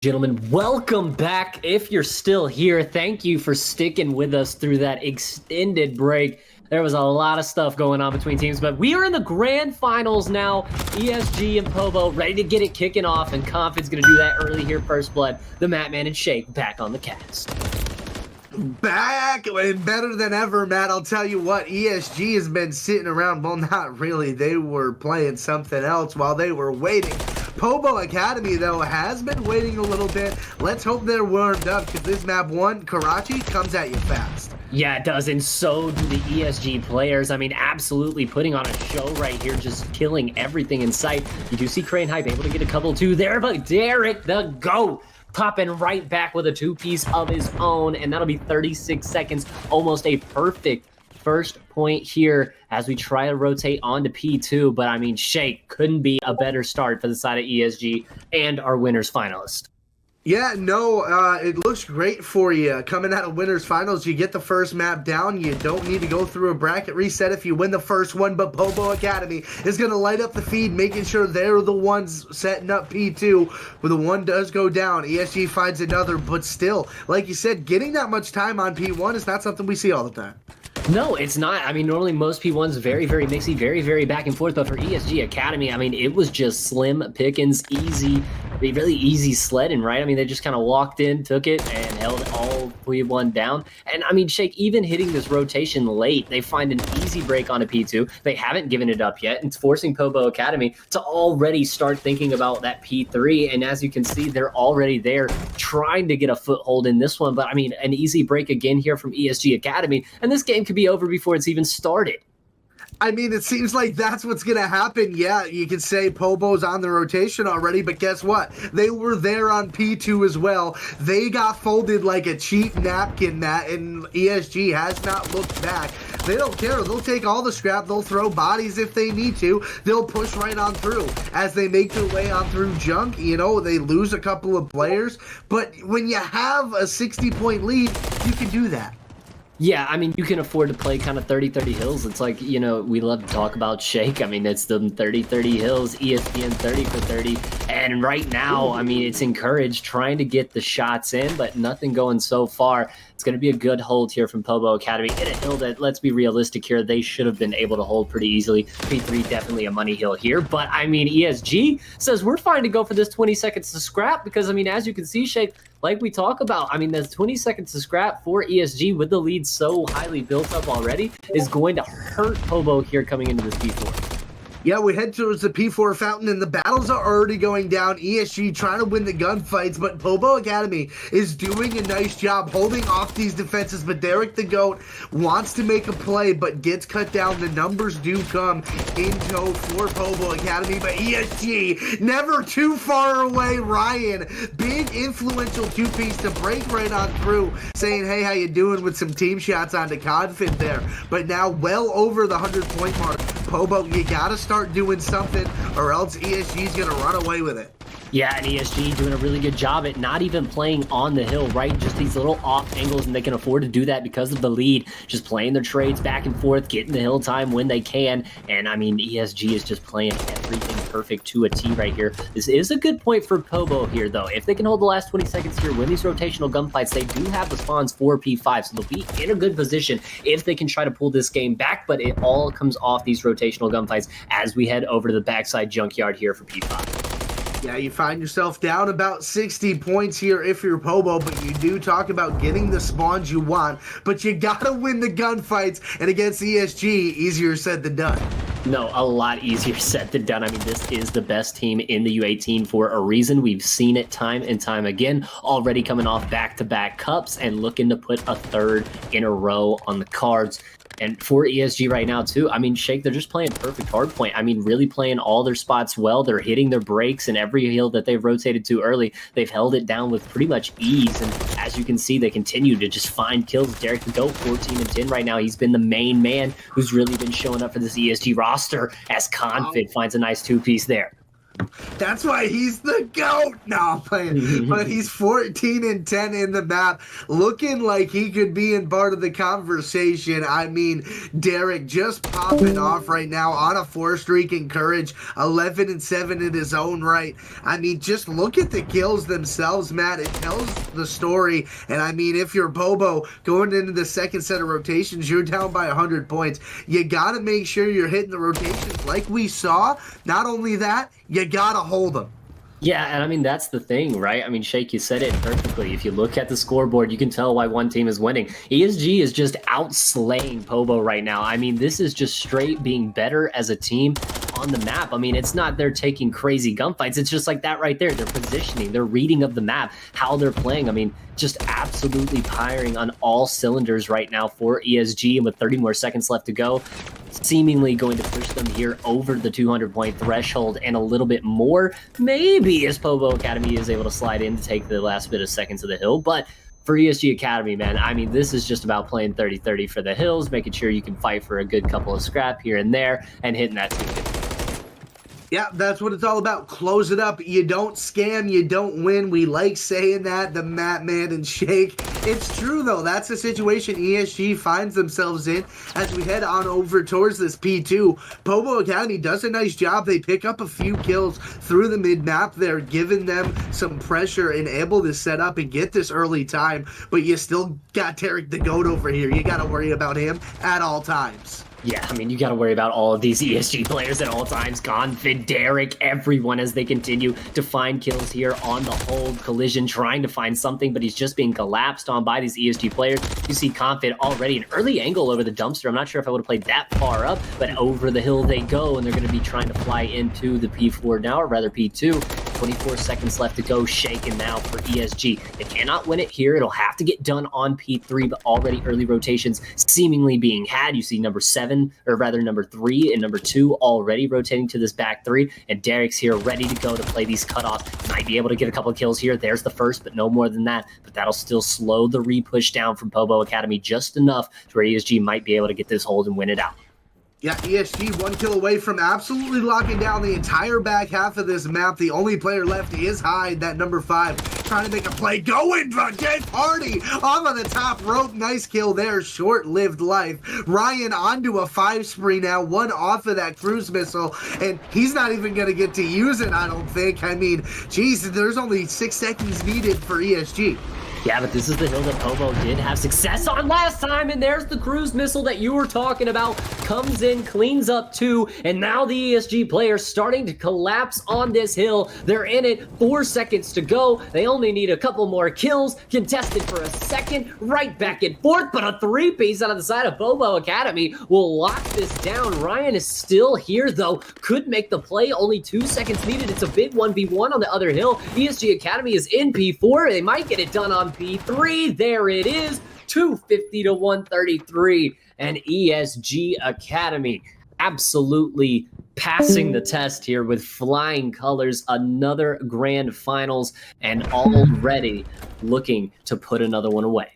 Gentlemen, welcome back. If you're still here, thank you for sticking with us through that extended break. There was a lot of stuff going on between teams, but we are in the grand finals now. ESG and POBO ready to get it kicking off, and Confid's going to do that early here, first blood. The Matman and Shake back on the cast. Back and better than ever, Matt. I'll tell you what, ESG has been sitting around. Well, not really. They were playing something else while they were waiting. POBO Academy, though, has been waiting a little bit. Let's hope they're warmed up, because this map one, Karachi, comes at you fast. Yeah, it does, and so do the ESG players. I mean, absolutely putting on a show right here, just killing everything in sight. You do see Crane Hype able to get a couple too there, but Derek the GOAT popping right back with a two-piece of his own, and that'll be 36 seconds, almost a perfect first point here as we try to rotate on to P2. But I mean, Shake couldn't be a better start for the side of ESG and our winners finalist. Yeah, no, it looks great for you. Coming out of winners finals, you get the first map down. You don't need to go through a bracket reset if you win the first one, but POBO Academy is going to light up the feed, making sure they're the ones setting up P2. When the one does go down, ESG finds another, but still, like you said, getting that much time on P1 is not something we see all the time. No, it's not. I mean, normally most P1's very, very mixy, very, very back and forth. But for ESG Academy, I mean, it was just slim pickings, easy, really easy sledding, right? I mean, they just kind of walked in, took it, and held all P1 down. And I mean, Shake, even hitting this rotation late, they find an easy break on a P2. They haven't given it up yet. It's forcing POBO Academy to already start thinking about that P3. And as you can see, they're already there trying to get a foothold in this one. But I mean, an easy break again here from ESG Academy. And this game could be over before it's even started. I mean, it seems like that's what's going to happen. Yeah, you could say POBO's on the rotation already, but guess what? They were there on P2 as well. They got folded like a cheap napkin, Matt, and ESG has not looked back. They don't care. They'll take all the scrap. They'll throw bodies if they need to. They'll push right on through. As they make their way on through junk, you know, they lose a couple of players. But when you have a 60-point lead, you can do that. Yeah, I mean, you can afford to play kind of 30-30 hills. It's like, you know, we love to talk about Shake. I mean, it's the 30-30 hills, ESPN 30 for 30. And right now, I mean, it's encouraged trying to get the shots in, but nothing going so far. It's going to be a good hold here from POBO Academy. Hit a hill that, let's be realistic here, they should have been able to hold pretty easily. P3 definitely a money hill here. But, I mean, ESG says we're fine to go for this 20 seconds to scrap because, I mean, as you can see, Shake, like we talk about, I mean, there's 20 seconds to scrap for ESG with the lead so highly built up already is going to hurt POBO here coming into this P4. Yeah, we head towards the P4 fountain, and the battles are already going down. ESG trying to win the gunfights, but POBO Academy is doing a nice job holding off these defenses. But Derek the GOAT wants to make a play, but gets cut down. The numbers do come in tow for POBO Academy, but ESG never too far away. Ryan, big influential two-piece to break right on through, saying, hey, how you doing, with some team shots onto Confid there. But now well over the 100-point mark. POBO, you gotta start doing something, or else ESG's gonna run away with it. Yeah, and ESG doing a really good job at not even playing on the hill, right? Just these little off angles, and they can afford to do that because of the lead. Just playing their trades back and forth, getting the hill time when they can. And I mean, ESG is just playing everything perfect to a T right here. This is a good point for POBO here, though. If they can hold the last 20 seconds here, win these rotational gunfights, they do have the spawns for P5, so they'll be in a good position if they can try to pull this game back. But it all comes off these rotational gunfights as we head over to the backside junkyard here for P5. Yeah, you find yourself down about 60 points here if you're POBO, but you do talk about getting the spawns you want, but you gotta win the gunfights, and against ESG, easier said than done. No, a lot easier said than done. I mean, this is the best team in the U18 for a reason. We've seen it time and time again, already coming off back-to-back cups and looking to put a third in a row on the cards. And for ESG right now, too, I mean, Shake, they're just playing perfect hardpoint. I mean, really playing all their spots well. They're hitting their breaks, and every hill that they've rotated to early, they've held it down with pretty much ease. And as you can see, they continue to just find kills. Derek the GOAT, 14 and 10 right now. He's been the main man who's really been showing up for this ESG roster as Confid finds a nice two-piece there. That's why he's the GOAT. No, I'm playing. But he's 14-10 in the map, looking like he could be in part of the conversation. I mean, Derek just popping off right now on a 4-streak in Courage, 11-7 in his own right. I mean, just look at the kills themselves, Matt. It tells the story. And I mean, if you're POBO going into the second set of rotations, you're down by 100 points. You got to make sure you're hitting the rotations like we saw. Not only that, you gotta hold them. Yeah, and I mean, that's the thing, right? I mean, Shake, you said it perfectly. If you look at the scoreboard, you can tell why one team is winning. ESG is just outslaying POBO right now. I mean, this is just straight being better as a team on the map. I mean, it's not they're taking crazy gunfights. It's just like that right there. They're positioning, their reading of the map, how they're playing. I mean, just absolutely firing on all cylinders right now for ESG. And with 30 more seconds left to go, seemingly going to push them here over the 200-point threshold and a little bit more. Maybe as POBO Academy is able to slide in to take the last bit of seconds of the hill. But for ESG Academy, man, I mean, this is just about playing 30-30 for the hills, making sure you can fight for a good couple of scrap here and there, and hitting that 250. Yeah, that's what it's all about. Close it up. You don't scam, you don't win. We like saying that, the Matt Man and Shake. It's true, though. That's the situation ESG finds themselves in as we head on over towards this P2. POBO Academy does a nice job. They pick up a few kills through the mid-map. They're giving them some pressure and able to set up and get this early time, but you still got Derek the GOAT over here. You got to worry about him at all times. Yeah, I mean, you got to worry about all of these ESG players at all times. Confid, Derek, everyone as they continue to find kills here on the hold. Collision trying to find something, but he's just being collapsed on by these ESG players. You see Confid already an early angle over the dumpster. I'm not sure if I would have played that far up, but over the hill they go, and they're going to be trying to fly into the P4 now, or rather P2. 24 seconds left to go. Shaken now for ESG. They cannot win it here. It'll have to get done on P3, but already early rotations seemingly being had. You see number 7, or rather number 3 and number 2 already rotating to this back 3, and Derek's here ready to go to play these cutoffs. Might be able to get a couple of kills here. There's the first, but no more than that. But that'll still slow the re-push down from POBO Academy just enough to where ESG might be able to get this hold and win it out. Yeah, ESG 1 kill away from absolutely locking down the entire back half of this map. The only player left is Hyde, that number 5, trying to make a play. Going for Jay Party off of the top rope. Nice kill there. Short-lived life. Ryan onto a 5 spree now, 1 off of that cruise missile, and he's not even going to get to use it, I don't think. I mean, geez, there's only 6 seconds needed for ESG. Yeah, but this is the hill that POBO did have success on last time, and there's the cruise missile that you were talking about. Comes in, cleans up 2, and now the ESG players starting to collapse on this hill. They're in it, 4 seconds to go. They only need a couple more kills, contested for a second, right back and forth, but a 3-piece out of the side of POBO Academy will lock this down. Ryan is still here, though. Could make the play, only 2 seconds needed. It's a big 1v1 on the other hill. ESG Academy is in P4. They might get it done on P3. There it is, 250 to 133, and ESG Academy absolutely passing the test here with flying colors. Another grand finals, and already looking to put another one away.